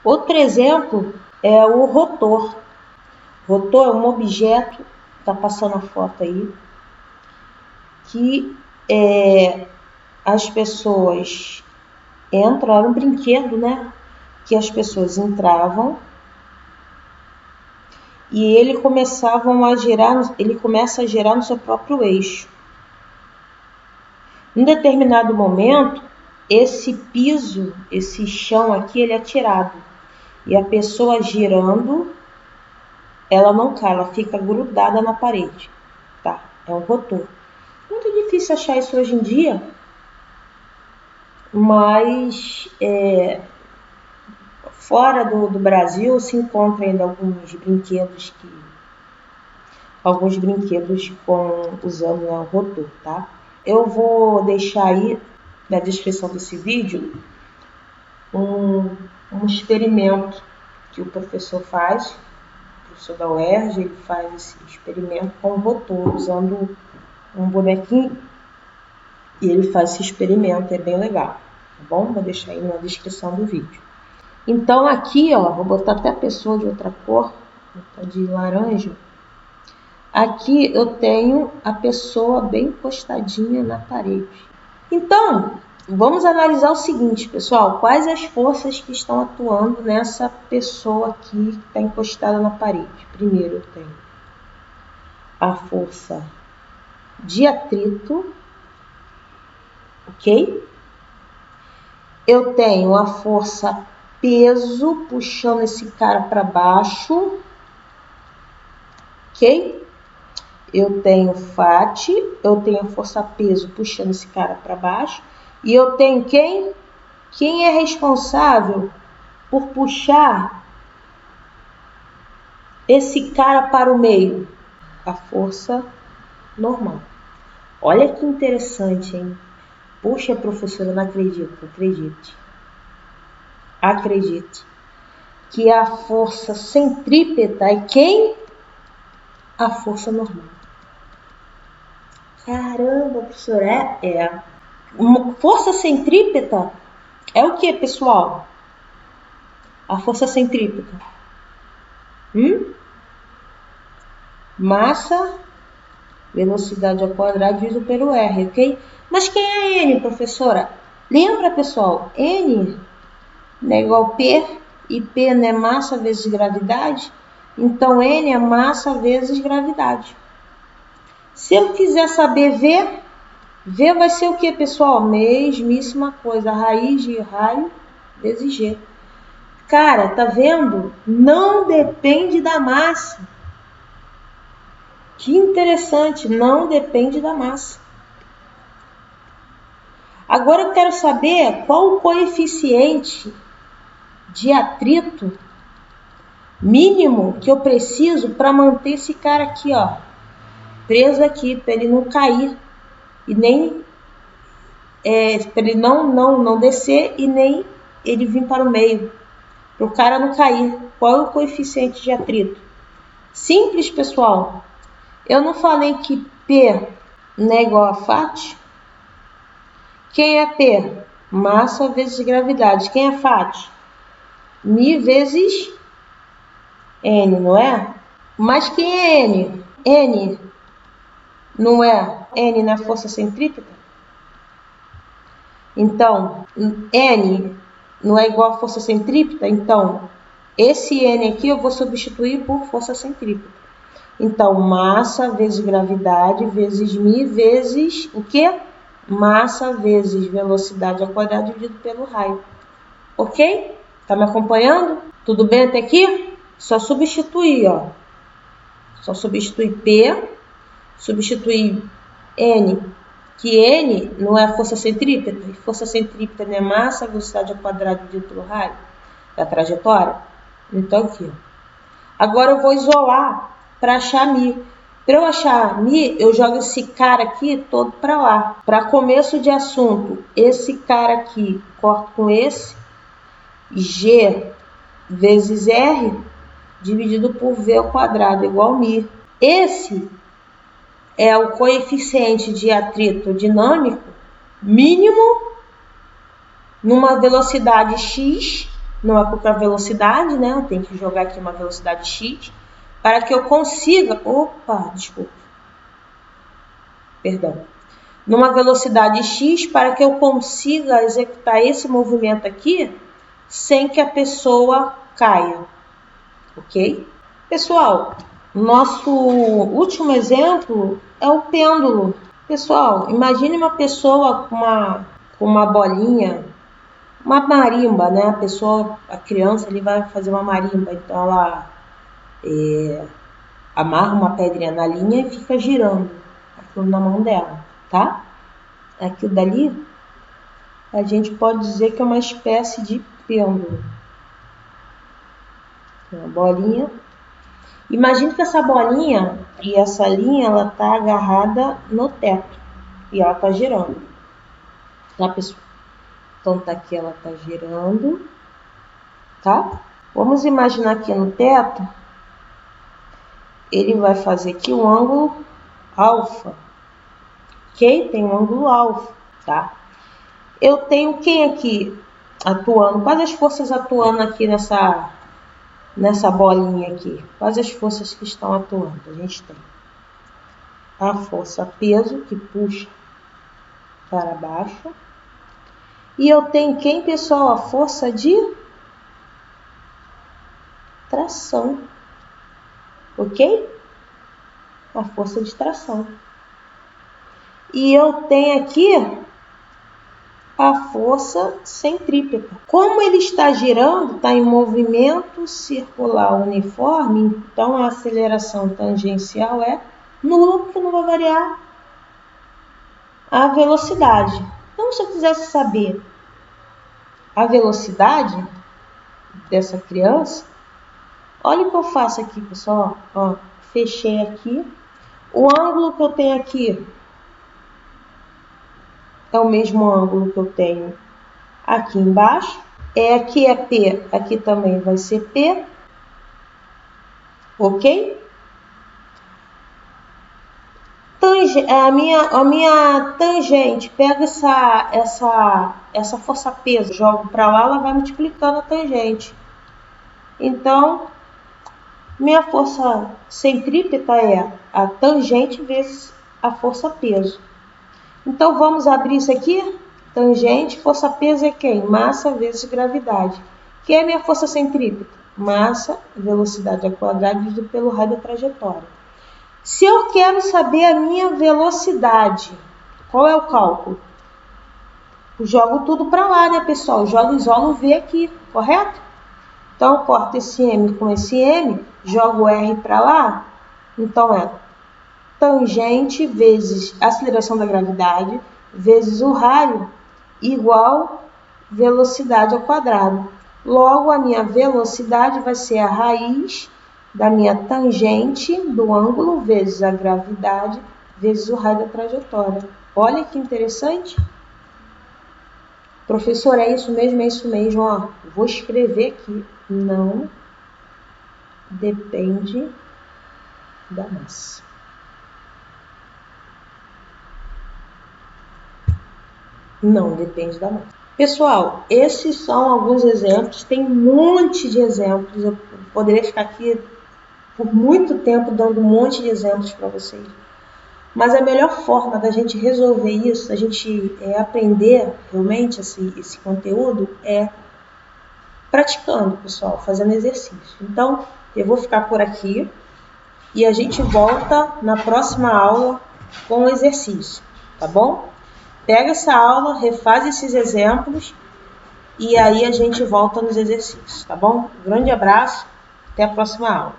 Outro exemplo é o rotor. Rotor é um objeto, está passando a foto aí, que as pessoas entram, era um brinquedo, né? Que as pessoas entravam e ele começa a girar no seu próprio eixo. Em determinado momento, esse piso, esse chão aqui, ele é tirado. E a pessoa girando, ela não cai, ela fica grudada na parede. Tá? É um rotor. Muito difícil achar isso hoje em dia, mas fora do Brasil se encontra ainda alguns brinquedos usando, né, o rotor, tá? Eu vou deixar aí na descrição desse vídeo um experimento que o professor faz, o professor da UERJ, ele faz esse experimento com o rotor, usando um bonequinho, e ele faz esse experimento, é bem legal, tá bom? Vou deixar aí na descrição do vídeo. Então aqui, ó, vou botar até a pessoa de outra cor, vou botar de laranja. Aqui eu tenho a pessoa bem encostadinha na parede. Então, vamos analisar o seguinte, pessoal. Quais as forças que estão atuando nessa pessoa aqui que está encostada na parede? Primeiro eu tenho a força de atrito, ok? Eu tenho a força peso puxando esse cara para baixo, ok? Eu tenho FAT, eu tenho a força peso puxando esse cara para baixo. E eu tenho quem? Quem é responsável por puxar esse cara para o meio? A força normal. Olha que interessante, hein? Puxa, professora, eu não acredito. Acredite. Que a força centrípeta é quem? A força normal. Caramba, professora, força centrípeta é o que, pessoal? A força centrípeta. Massa, velocidade ao quadrado dividido pelo R, ok? Mas quem é N, professora? Lembra, pessoal? N não é igual a P, e P não é massa vezes gravidade? Então, N é massa vezes gravidade. Se eu quiser saber V, V vai ser o que, pessoal? Mesmíssima coisa, raiz de raio vezes G. Cara, tá vendo? Não depende da massa. Que interessante, não depende da massa. Agora eu quero saber qual o coeficiente de atrito mínimo que eu preciso para manter esse cara aqui, ó, preso aqui, para ele não cair e nem para ele não descer e nem ele vir para o meio, para o cara não cair. Qual é o coeficiente de atrito? Simples, pessoal. Eu não falei que P não é igual a FAT? Quem é P? Massa vezes gravidade. Quem é FAT? Mi vezes N, não é? Mas quem é N? N não é? N não é força centrípeta? Então, N não é igual a força centrípeta? Então, esse N aqui eu vou substituir por força centrípeta. Então, massa vezes gravidade vezes mi vezes o quê? Massa vezes velocidade ao quadrado dividido pelo raio. Ok? Tá me acompanhando? Tudo bem até aqui? Só substituir, ó. Só substituir P, substituir N, que N não é força centrípeta, e força centrípeta não é massa, velocidade ao quadrado dividido pelo raio da trajetória. Então, aqui, ó. Agora eu vou isolar para achar mi. Para eu achar mi, eu jogo esse cara aqui todo para lá. Para começo de assunto, esse cara aqui corto com esse, G vezes R dividido por V ao quadrado igual a mi. Esse é o coeficiente de atrito dinâmico mínimo numa velocidade x não é qualquer velocidade, né? Eu tenho que jogar aqui uma velocidade x para que eu consiga... Opa, desculpa. Perdão. Numa velocidade x para que eu consiga executar esse movimento aqui sem que a pessoa caia, ok? Pessoal, nosso último exemplo é o pêndulo. Pessoal, imagine uma pessoa com uma bolinha, uma marimba, né? A criança ali vai fazer uma marimba, então ela amarra uma pedrinha na linha e fica girando aquilo na mão dela, tá? Aquilo dali a gente pode dizer que é uma espécie de pêndulo. Uma bolinha. Imagine que essa bolinha e essa linha ela tá agarrada no teto e ela tá girando, tá, pessoal? Então tá aqui, ela tá girando, tá? Vamos imaginar aqui no teto, ele vai fazer aqui um ângulo alfa, ok? Tem um ângulo alfa, tá? Eu tenho quem aqui atuando? Quais as forças atuando aqui nessa bolinha aqui? Quais as forças que estão atuando? A gente tem a força peso, que puxa para baixo. E eu tenho quem, pessoal? A força de tração, ok? A força de tração. E eu tenho aqui a força centrípeta. Como ele está girando, está em movimento circular uniforme, então a aceleração tangencial é nula, porque não vai variar a velocidade. Então, se eu quisesse saber a velocidade dessa criança, olha o que eu faço aqui, pessoal. Ó, fechei aqui. O ângulo que eu tenho aqui é o mesmo ângulo que eu tenho aqui embaixo. Aqui é P, aqui também vai ser P. Ok? A minha tangente, pega essa força peso, jogo para lá, ela vai multiplicando a tangente. Então, minha força centrípeta é a tangente vezes a força peso. Então, vamos abrir isso aqui. Tangente, força peso é quem? Massa vezes gravidade. Quem é minha força centrípeta? Massa, velocidade ao quadrado dividido pelo raio da trajetória. Se eu quero saber a minha velocidade, qual é o cálculo? Eu jogo tudo para lá, né, pessoal? Eu isolo o V aqui, correto? Então, eu corto esse M com esse M, jogo R para lá. Então, é tangente vezes aceleração da gravidade vezes o raio igual velocidade ao quadrado. Logo, a minha velocidade vai ser a raiz da minha tangente do ângulo vezes a gravidade vezes o raio da trajetória. Olha que interessante. Professor, é isso mesmo. Ó, vou escrever aqui. Não depende da massa. Não depende da massa. Pessoal, esses são alguns exemplos. Tem um monte de exemplos. Eu poderia ficar aqui por muito tempo dando um monte de exemplos para vocês. Mas a melhor forma da gente resolver isso, da gente aprender realmente esse conteúdo, é praticando, pessoal, fazendo exercício. Então, eu vou ficar por aqui e a gente volta na próxima aula com o exercício, tá bom? Pega essa aula, refaz esses exemplos e aí a gente volta nos exercícios, tá bom? Um grande abraço, até a próxima aula.